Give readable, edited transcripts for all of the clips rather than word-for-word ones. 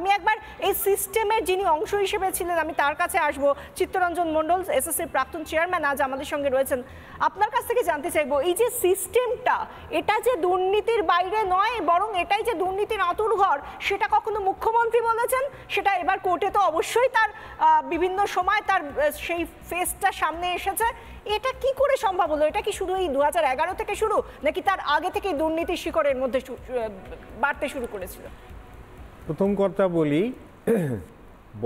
আমি একবার এই সিস্টেমের যিনি অংশ হিসেবে ছিলেন আমি তার কাছে আসব, চিত্তরঞ্জন মণ্ডল, এসএসসির প্রাক্তন চেয়ারম্যান, আজ আমাদের সঙ্গে রয়েছেন। আপনার কাছ থেকে জানতে চাইবো, এই যে সিস্টেমটা, এটা যে দুর্নীতির বাইরে নয়, বরং এটাই যে দুর্নীতির আঁতুড়ঘর, সেটা কখনো মুখ্যমন্ত্রী বলেছেন, সেটা এবার কোর্টে তো অবশ্যই তার বিভিন্ন সময় তার সেই ফেসটা সামনে এসেছে। এটা কি করে সম্ভব হলো? এটা কি শুধু এই 2011 থেকে শুরু, নাকি তার আগে থেকেই দুর্নীতির শিকড়ের মধ্যে বাড়তে শুরু করেছিল? প্রথম কথা বলি,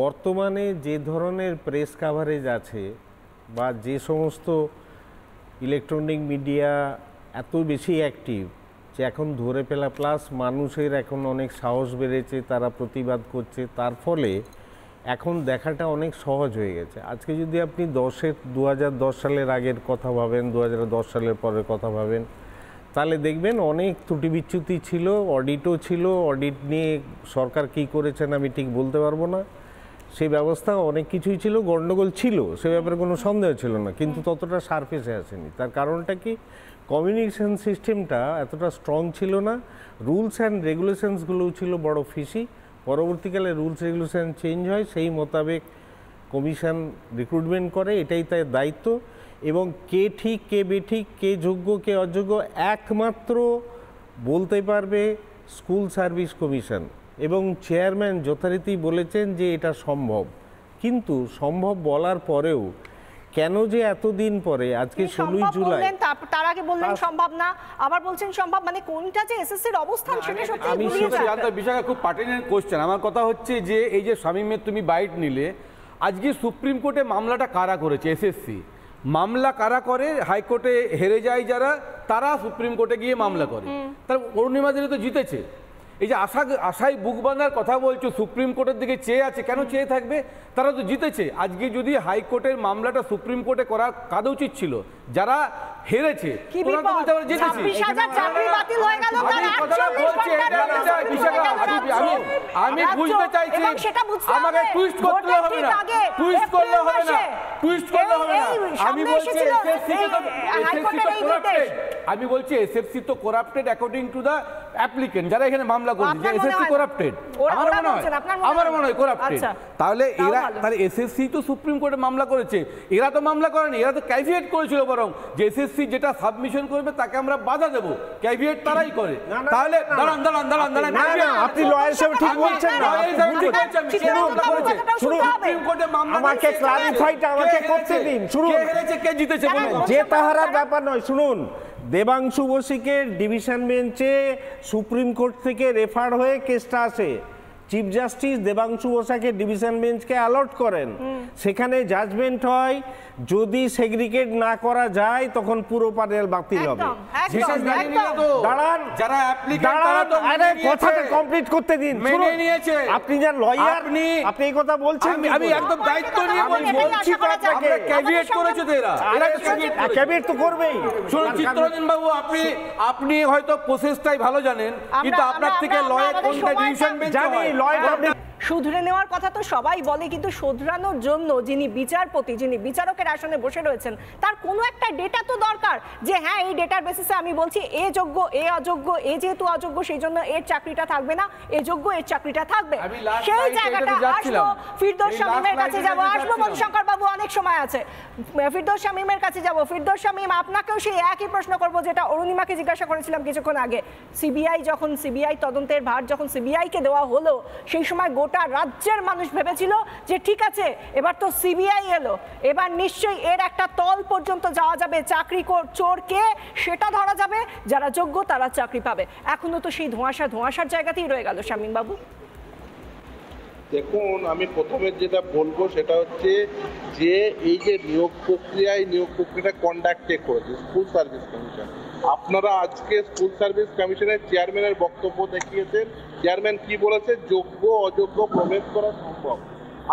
বর্তমানে যে ধরনের প্রেস কাভারেজ আছে বা যে সমস্ত ইলেকট্রনিক মিডিয়া এত বেশি অ্যাক্টিভ যে এখন ধরে ফেলা, প্লাস মানুষের এখন অনেক সাহস বেড়েছে, তারা প্রতিবাদ করছে, তার ফলে এখন দেখাটা অনেক সহজ হয়ে গেছে। আজকে যদি আপনি 2010 সালের আগের কথা ভাবেন, 2010 সালের পরের কথা ভাবেন, তাহলে দেখবেন অনেক ত্রুটি বিচ্যুতি ছিল, অডিটও ছিল। অডিট নিয়ে সরকার কী করেছেন আমি ঠিক বলতে পারবো না, সেই ব্যবস্থা অনেক কিছুই ছিল, গণ্ডগোল ছিল, সে ব্যাপারে কোনো সন্দেহ ছিল না, কিন্তু ততটা সারফেসে আসেনি। তার কারণটা কি, কমিউনিকেশন সিস্টেমটা এতটা স্ট্রং ছিল না, রুলস অ্যান্ড রেগুলেশনসগুলোও ছিল বড় ফিসি। পরবর্তীকালে রুলস রেগুলেশন চেঞ্জ হয়, সেই মোতাবেক কমিশন রিক্রুটমেন্ট করে, এটাই তার দায়িত্ব। এবং কে ঠিক কে বেঠিক, কে যোগ্য কে অযোগ্য একমাত্র বলতে পারবে স্কুল সার্ভিস কমিশন, এবং চেয়ারম্যান যথারীতি বলেছেন যে এটা সম্ভব। কিন্তু সম্ভব বলার পরেও কেন যে এতদিন পরে, আজকে 16ই জুলাই, তার আগে বললেন সম্ভব না, আবার বলছেন সম্ভব, মানে কোনটা যে এসএসসির অবস্থান সেটা সত্যি আমি জানতে বিষয়টা খুব পার্টিনেন্ট কোশ্চেন। আমার কথা হচ্ছে যে এই যে শামীমের তুমি বাইট নিলে, আজকে সুপ্রিম কোর্টে মামলাটা কারা করেছে? এসএসসি। মামলা কারা করে? হাইকোর্টে হেরে যায় যারা, তারা সুপ্রিম কোর্টে গিয়ে মামলা করে। তার অরুণিমা দেবী তো জিতেছে। এই যে আশায় বুক বাঁধার কথা বলছো, সুপ্রিম কোর্টের দিকে চেয়ে আছে, কেন চেয়ে থাকবে? তারা তো জিতেছে। আজকে যদি হাইকোর্টের মামলাটা সুপ্রিম কোর্টে করা কাদ উচিত ছিল, যারা হেরেছে আমি বুঝতে চাইছি, আমাকে টুইস্ট করতে হবে না, টুইস্ট করলে হবে না, টুইস্ট করলে হবে না। আমি বলছি এসএসসি তো corrupted according to the applicant, যারা এখানে মামলা করছে, যে এসএসসি করাপ্টেড, আমার মনে হয় করাপ্টেড। তাহলে এরা, তাহলে এসএসসি তো সুপ্রিম কোর্টে মামলা করেছে, এরা তো মামলা করেনি, এরা তো ক্যাভিয়েট করেছিল, বরং যে এসএসসি যেটা সাবমিশন করবে তাকে আমরা বাধা দেব, ক্যাভিয়েট তারাই করে। তাহলে দাঁড়ান, আপনি লয়ার হিসেবে ঠিক বলছেন না, সুপ্রিম কোর্টে মামলা, আমাকে ক্লারিফাইটা আমাকে করতে দিন। শুনুন, কে হেরেছে কে জিতেছে বলুন। জেতা হারার ব্যাপার নয়। শুনুন, দেবাংশু বসিকে ডিভিশন বেঞ্চে সুপ্রিম কোর্ট থেকে রেফার হয়ে কেসটা আসে, চিফ জাস্টিস দেবাংশু বসাকে ডিভিশন বেঞ্চকে অ্যালট করেন, সেখানে জাজমেন্ট হয়, যদি সেগ্রিগেট না করা যায় তখন পুরো প্যানেল বাতিল হবে। কথাটা কমপ্লিট করতে দিন। আপনি যান লয়ার, আপনি এই কথা বলছেন, আমি একদম দায়িত্ব নিয়ে বলছি তো আপনাকে, ক্যাভিয়েট করেছে তো এরা ক্যাভিয়েট তো করবেই। শুনুন চিত্তরঞ্জন বাবু, আপনি হয়তো প্রসেসটাই ভালো জানেন, কিন্তু আপনার থেকে লয়ার কোনটা ডিভিশন বেঞ্চ জানি, শুধরে নেওয়ার কথা তো সবাই বলে, কিন্তু শুধরানোর জন্য যিনি বিচারপতি, যিনি বিচারকের আসনে বসে রয়েছেন, তার কোনো একটা ডেটা তো দরকার, যে হ্যাঁ এই ডেটার বেসিসে আমি বলছি এ যোগ্য, এ অযোগ্য, এ যেহেতু অযোগ্য সেই জন্য এর চাকরিটা থাকবে না, এ যোগ্য এর চাকরিটা থাকবে। সেই জায়গাটা আসবো, ফিরদৌস শামীমের কাছে যাবো, আসবো মধুশঙ্কর বাবু, অনেক সময় আছে, ফিরদৌস শামীমের কাছে যাবো। ফিরদৌস শামীম, আপনাকেও সেই একই প্রশ্ন করবো যেটা অরুণিমাকে জিজ্ঞাসা করেছিলাম কিছুক্ষণ আগে। সিবিআই তদন্তের ভার যখন সিবিআইকে দেওয়া হলো, সেই সময় গোটা রাজ্যের মানুষ ভেবেছিল যে ঠিক আছে, এবার তো সিবিআই এলো, এবার নিশ্চয়ই এর একটা তল পর্যন্ত যাওয়া যাবে, চাকরি চোর কে সেটা ধরা যাবে, যারা যোগ্য তারা চাকরি পাবে। এখনো তো সেই ধোঁয়াশার জায়গাতেই রয়ে গেল। শামীম বাবু দেখুন, আমি প্রথমে যেটা বলবো সেটা হচ্ছে যে এই যে নিয়োগ প্রক্রিয়াটা কন্ডাক্ট কে করেছে স্কুল সার্ভিস কমিশন। আপনারা আজকে স্কুল সার্ভিস কমিশনের চেয়ারম্যানের বক্তব্য দেখিয়েছেন, চেয়ারম্যান কি বলেছে, যোগ্য অযোগ্য প্রবেশ করা সম্ভব।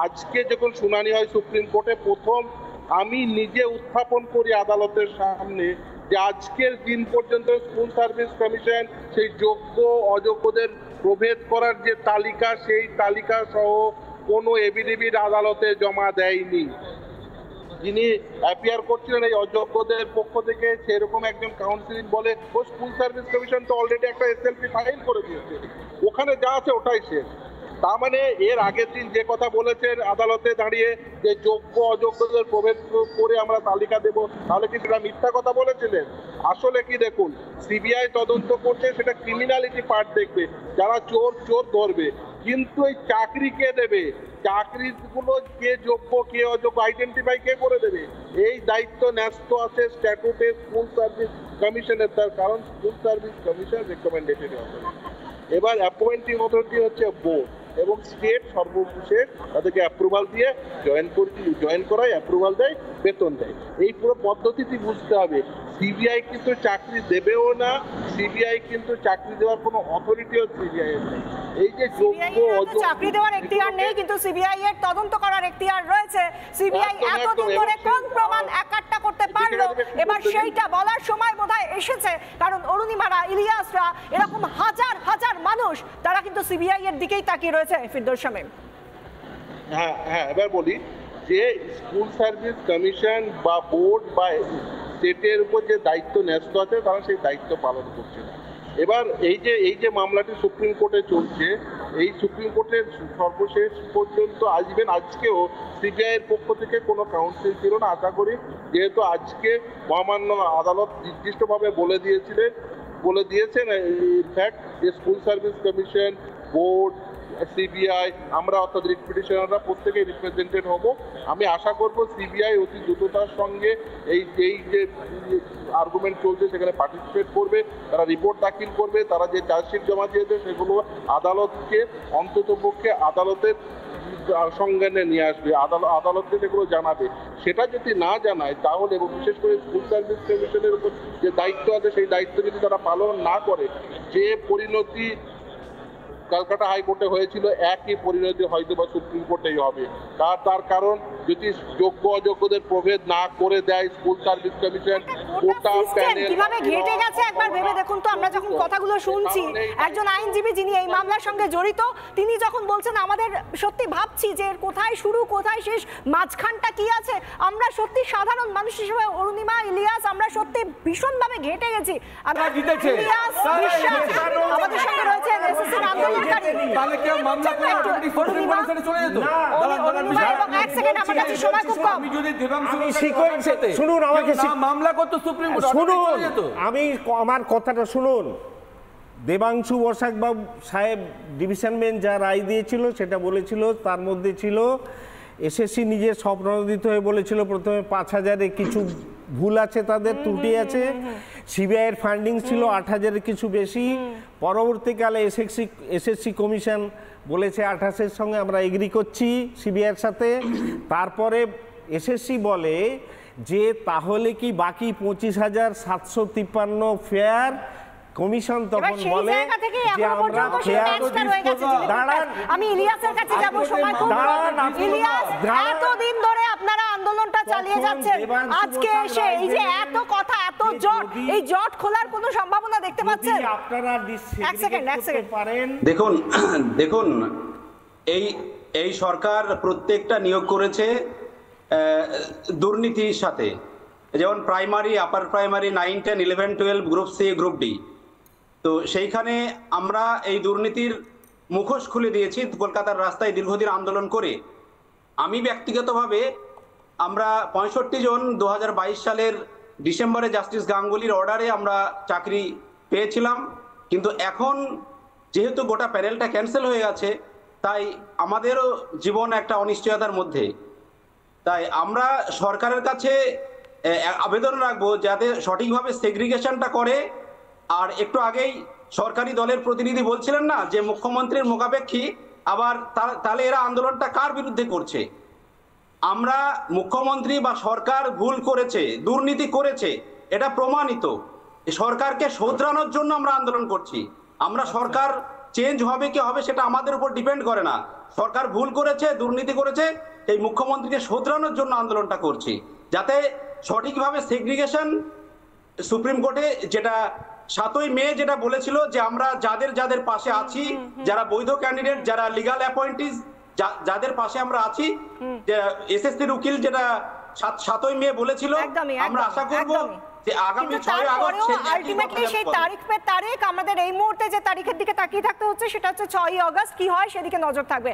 আজকে যখন শুনানি হয় সুপ্রিম কোর্টে, প্রথম আমি নিজে উত্থাপন করি আদালতের সামনে যে আজকের দিন পর্যন্ত স্কুল সার্ভিস কমিশন সেই যোগ্য অযোগ্যদের প্রভেদ করার যে তালিকা, সেই তালিকা সহ কোনো এফিডেভিট আদালতে জমা দেয়নি। যিনি অ্যাপিয়ার করছিলেন এই অযোগ্যদের পক্ষ থেকে, সেরকম একজন কাউন্সিল বলে ও স্কুল সার্ভিস কমিশন তো অলরেডি একটা এসএলপি ফাইল করে দিয়েছে, ওখানে যা আছে ওটাই শেষ। তার মানে এর আগের দিন যে কথা বলেছেন আদালতে দাঁড়িয়ে যে যোগ্য অযোগ্যদের প্রভেদ করে আমরা তালিকা দেব, তাহলে কি সেটা মিথ্যা কথা বলেছিলেন? আসলে কি দেখুন, সিবিআই তদন্ত করছে, সেটা ক্রিমিনালিটি পার্ট দেখবে, যারা চোর চোর ধরবে, কিন্তু এই চাকরি কে দেবে, চাকরিগুলো কে যোগ্য কে অযোগ্য আইডেন্টিফাই কে করে দেবে, এই দায়িত্ব ন্যস্ত আছে স্ট্যাটুটে স্কুল সার্ভিস কমিশনের। তার কারণ school service commission recommendation authority, এবার অ্যাপয়েন্টিং অথরিটি হচ্ছে বোর্ড, এবং স্টেট সর্বশেষ তাদেরকে অ্যাপ্রুভাল দিয়ে জয়েন করায়, অ্যাপ্রুভাল দেয়, বেতন দেয়। এই পুরো পদ্ধতিটি বুঝতে হবে। সিবিআই কিন্তু চাকরি দেবেও না, সিবিআই কিন্তু চাকরি দেওয়ার কোনো অথরিটিও সিবিআই এর নেই। এই যে যোগ্য অযোগ্য চাকরি দেওয়ার এখতিয়ার নেই, কিন্তু সিবিআই এর তদন্ত করার এখতিয়ার রয়েছে। সিবিআই এতদিন ধরে কোন প্রমাণ একাট্টা করতে পারলো, এবার সেইটা বলার সময় বোধহয় এসেছে। কারণ অরুণিমারা, ইলিয়াসরা, এরকম হাজার হাজার মানুষ তারা কিন্তু সিবিআই এর দিকেই তাকিয়ে রয়েছে। ফিরদৌস শামীম। হ্যাঁ, এবার বলি যে স্কুল সার্ভিস কমিশন বা বোর্ড বা স্টেটের উপর যে দায়িত্ব ন্যস্ত আছে, তারা সেই দায়িত্ব পালন করছে না। এবার এই যে মামলাটি সুপ্রিম কোর্টে চলছে, এই সুপ্রিম কোর্টের সর্বশেষ পর্যন্ত আসবেন। আজকেও সিবিআই এর পক্ষ থেকে কোনো কাউন্সিল ছিল না। আশা করি, যেহেতু আজকে মহামান্য আদালত নির্দিষ্টভাবে বলে দিয়েছেন ইনফ্যাক্ট যে school service commission, board, CBI, আমরা অর্থাৎ রিট পিটিশনাররা প্রত্যেকেই রিপ্রেজেন্টেড হব। আমি আশা করব সিবিআই অতি দ্রুততার সঙ্গে এই যে আর্গুমেন্ট চলছে সেখানে পার্টিসিপেট করবে, তারা রিপোর্ট দাখিল করবে, তারা যে চার্জশিট জমা দিয়েছে সেগুলো আদালতকে অন্ততপক্ষে আদালতের সংজ্ঞানে নিয়ে আসবে, আদালতকে সেগুলো জানাবে। সেটা যদি না জানায় তাহলে, এবং বিশেষ করে স্কুল সার্ভিস কমিশনের উপর যে দায়িত্ব আছে সেই দায়িত্ব যদি তারা পালন না করে, যে পরিণতি কলকাতা হাইকোর্টে হয়েছিল, একই পরিণতি হয়তো বা সুপ্রিম কোর্টেই হবে। তার কারণ যদি যোগ্য অযোগ্যদের প্রভেদ না করে দেয় স্কুল সার্ভিস কমিশন, গোটা প্যানেল কিভাবে ঘেটে গেছে একবার ভেবে দেখুন তো। আমরা যখন কথাগুলো শুনছি, একজন আইনজীবী যিনি এই মামলার সঙ্গে জড়িত, তিনি যখন বলছেন আমাদের সত্যি ভাবছি যে কোথায় শুরু কোথায় শেষ, মাঝখানটা কি আছে। আমরা সত্যি সাধারণ মানুষ হিসেবে, অরুণিমা, ইলিয়াস, আমরা সত্যি ভীষণভাবে ঘেটে গেছি। ইলিয়াস বিশ্বাস আমাদের সঙ্গে রয়েছে, এসএসসির আন্দোলনকারী। তাহলে কি মামলা করে অটোমেটিক সুপ্রিম কোর্টে চলে যেত? এক সেকেন্ড, আমার কাছে সময় খুব কম। আমি যদি শুনুন, আমাকে মামলা করতে সুপ্রিম কোর্ট শুনুন, চলে যেত। আমার কথাটা শুনুন। দেবাংশু বসাক বাবু সাহেব ডিভিশন বেঞ্চ যা রায় দিয়েছিল সেটা বলেছিল, তার মধ্যে ছিল এসএসসি নিজে স্বপ্নদিত হয়ে বলেছিল প্রথমে 5,000-এ কিছু ভুল আছে, তাদের ত্রুটি আছে। সিবিআইয়ের ফান্ডিং ছিল 8,000-এর কিছু বেশি। পরবর্তীকালে এসএসসি কমিশন বলেছে 28-এর সঙ্গে আমরা এগ্রি করছি সিবিআইয়ের সাথে। তারপরে এসএসসি বলে যে তাহলে কি বাকি 25,753 ফেয়ার? কমিশন তখন বলে যে আমরা আমি ইলিয়াসের কাছে যাব, সময় খুব কম। ইলিয়াস, এতদিন ধরে আপনারা আন্দোলনটা চালিয়ে যাচ্ছেন, আজকে এসে এই যে এত কথা, এত জট, এই জট খোলার কোনো সম্ভাবনা দেখতে পাচ্ছেন? আপনারা এক সেকেন্ড পারেন। দেখুন এই সরকার প্রত্যেকটা নিয়োগ করেছে দুর্নীতির সাথে, যেমন primary, upper primary 9, 10, 11, 12, group C, group D. তো সেইখানে আমরা এই দুর্নীতির মুখোশ খুলে দিয়েছি কলকাতার রাস্তায় দীর্ঘদিন আন্দোলন করে। আমি ব্যক্তিগতভাবে, আমরা 65 জন 2022 সালের ডিসেম্বরে জাস্টিস গাঙ্গুলির অর্ডারে আমরা চাকরি পেয়েছিলাম, কিন্তু এখন যেহেতু গোটা প্যানেলটা ক্যান্সেল হয়ে গেছে, তাই আমাদেরও জীবন একটা অনিশ্চয়তার মধ্যে। তাই আমরা সরকারের কাছে আবেদন রাখবো যাতে সঠিকভাবে সেগ্রিগেশনটা করে। আর একটু আগেই সরকারি দলের প্রতিনিধি বলছিলেন না যে মুখ্যমন্ত্রীর মুখাপেক্ষী, আবার তাহলে এরা আন্দোলনটা কার বিরুদ্ধে করছে? আমরা মুখ্যমন্ত্রী বা সরকার ভুল করেছে, দুর্নীতি করেছে, এটা প্রমাণিত। সরকারকে শোধরানোর জন্য আমরা আন্দোলন করছি। আমরা সরকার চেঞ্জ হবে কি হবে সেটা আমাদের উপর ডিপেন্ড করে না। সরকার ভুল করেছে, দুর্নীতি করেছে, এই মুখ্যমন্ত্রীকে শোধরানোর জন্য আন্দোলনটা করছি, যাতে সঠিকভাবে সেগ্রিগেশন সুপ্রিম কোর্টে যেটা 7ই মে যেটা বলেছিল যে আমরা যাদের পাশে আছি, যারা বৈধ ক্যান্ডিডেট, যারা লিগাল অ্যাপয়েন্টিজ, যাদের পাশে আমরা আছি, এসএসসির উকিল যেটা 7ই মে বলেছিল। আমরা আশা করব যে আগামী 6 আগস্ট আলটিমেটলি সেই তারিখ আমাদের এই মুহূর্তে যে তারিখের দিকে তাকিয়ে থাকতে হচ্ছে সেটা হচ্ছে 6ই আগস্ট। কি হয় সেদিকে নজর থাকবে।